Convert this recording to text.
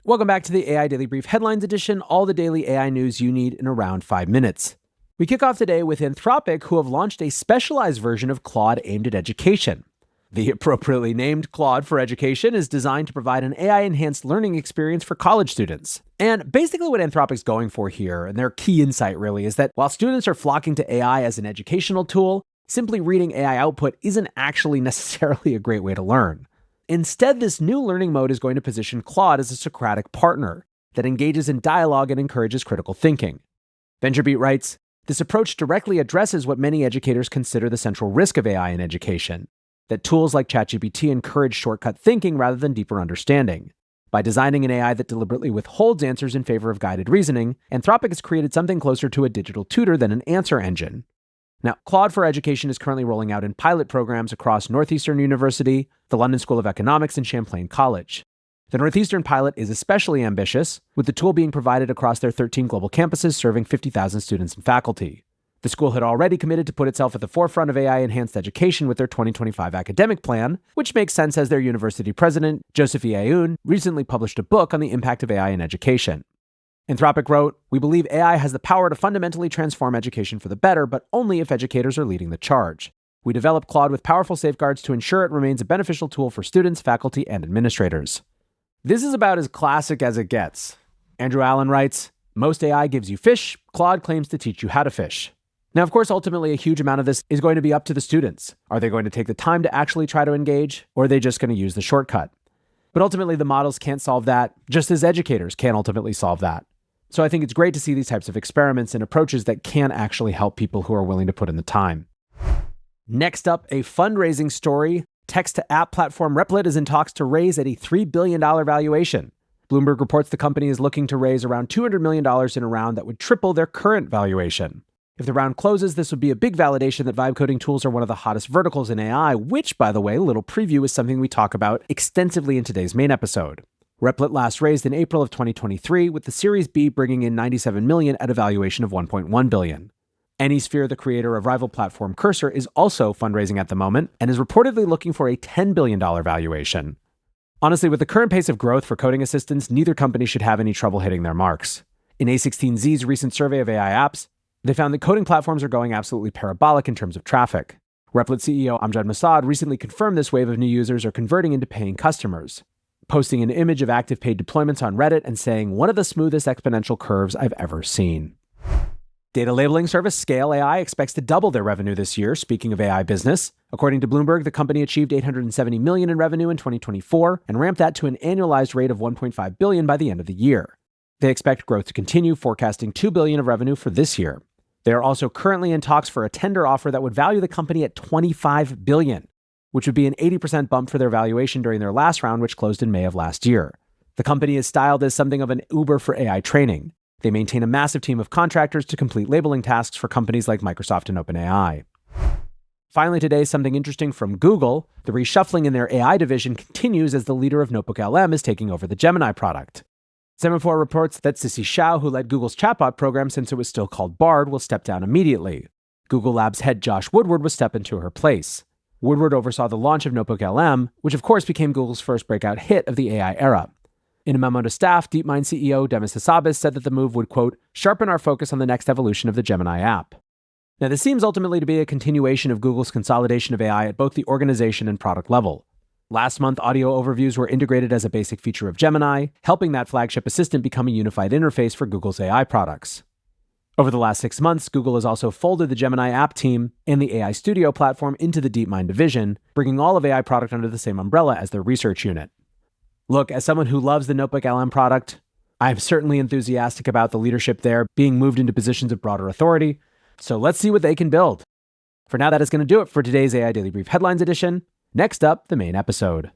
Welcome back to the AI Daily Brief Headlines Edition, all the daily AI news you need in around 5 minutes. We kick off today with Anthropic, who have launched a specialized version of Claude aimed at education. The appropriately named Claude for Education is designed to provide an AI-enhanced learning experience for college students. And basically what Anthropic's going for here, and their key insight really, is that while students are flocking to AI as an educational tool, simply reading AI output isn't actually necessarily a great way to learn. Instead, this new learning mode is going to position Claude as a Socratic partner that engages in dialogue and encourages critical thinking. VentureBeat writes, "This approach directly addresses what many educators consider the central risk of AI in education, that tools like ChatGPT encourage shortcut thinking rather than deeper understanding. By designing an AI that deliberately withholds answers in favor of guided reasoning, Anthropic has created something closer to a digital tutor than an answer engine." Now, Claude for Education is currently rolling out in pilot programs across Northeastern University, the London School of Economics, and Champlain College. The Northeastern pilot is especially ambitious, with the tool being provided across their 13 global campuses serving 50,000 students and faculty. The school had already committed to put itself at the forefront of AI-enhanced education with their 2025 academic plan, which makes sense as their university president, Joseph E. Aoun, recently published a book on the impact of AI in education. Anthropic wrote, "We believe AI has the power to fundamentally transform education for the better, but only if educators are leading the charge. We developed Claude with powerful safeguards to ensure it remains a beneficial tool for students, faculty, and administrators." This is about as classic as it gets. Andrew Allen writes, "Most AI gives you fish, Claude claims to teach you how to fish." Now, of course, ultimately, a huge amount of this is going to be up to the students. Are they going to take the time to actually try to engage, or are they just going to use the shortcut? But ultimately, the models can't solve that, just as educators can't ultimately solve that. So I think it's great to see these types of experiments and approaches that can actually help people who are willing to put in the time. Next up, a fundraising story. Text-to-app platform Replit is in talks to raise at a $3 billion valuation. Bloomberg reports the company is looking to raise around $200 million in a round that would triple their current valuation. If the round closes, this would be a big validation that vibe coding tools are one of the hottest verticals in AI, which, by the way, a little preview, is something we talk about extensively in today's main episode. Replit last raised in April of 2023, with the Series B bringing in $97 million at a valuation of $1.1 billion. Anysphere, the creator of rival platform Cursor, is also fundraising at the moment and is reportedly looking for a $10 billion valuation. Honestly, with the current pace of growth for coding assistants, neither company should have any trouble hitting their marks. In A16Z's recent survey of AI apps, they found that coding platforms are going absolutely parabolic in terms of traffic. Replit CEO Amjad Masad recently confirmed this wave of new users are converting into paying customers, posting an image of active paid deployments on Reddit and saying, "One of the smoothest exponential curves I've ever seen." Data labeling service Scale AI expects to double their revenue this year, speaking of AI business. According to Bloomberg, the company achieved $870 million in revenue in 2024 and ramped that to an annualized rate of $1.5 billion by the end of the year. They expect growth to continue, forecasting $2 billion of revenue for this year. They are also currently in talks for a tender offer that would value the company at $25 billion, which would be an 80% bump for their valuation during their last round, which closed in May of last year. The company is styled as something of an Uber for AI training. They maintain a massive team of contractors to complete labeling tasks for companies like Microsoft and OpenAI. Finally today, something interesting from Google. The reshuffling in their AI division continues as the leader of NotebookLM is taking over the Gemini product. Semaphore reports that Sissy Shao, who led Google's chatbot program since it was still called Bard, will step down immediately. Google Labs head Josh Woodward will step into her place. Woodward oversaw the launch of NotebookLM, which of course became Google's first breakout hit of the AI era. In a memo to staff, DeepMind CEO Demis Hassabis said that the move would, quote, "sharpen our focus on the next evolution of the Gemini app." Now, this seems ultimately to be a continuation of Google's consolidation of AI at both the organization and product level. Last month, audio overviews were integrated as a basic feature of Gemini, helping that flagship assistant become a unified interface for Google's AI products. Over the last 6 months, Google has also folded the Gemini app team and the AI Studio platform into the DeepMind division, bringing all of AI product under the same umbrella as their research unit. Look, as someone who loves the NotebookLM product, I'm certainly enthusiastic about the leadership there being moved into positions of broader authority, so let's see what they can build. For now, that is going to do it for today's AI Daily Brief Headlines Edition. Next up, the main episode.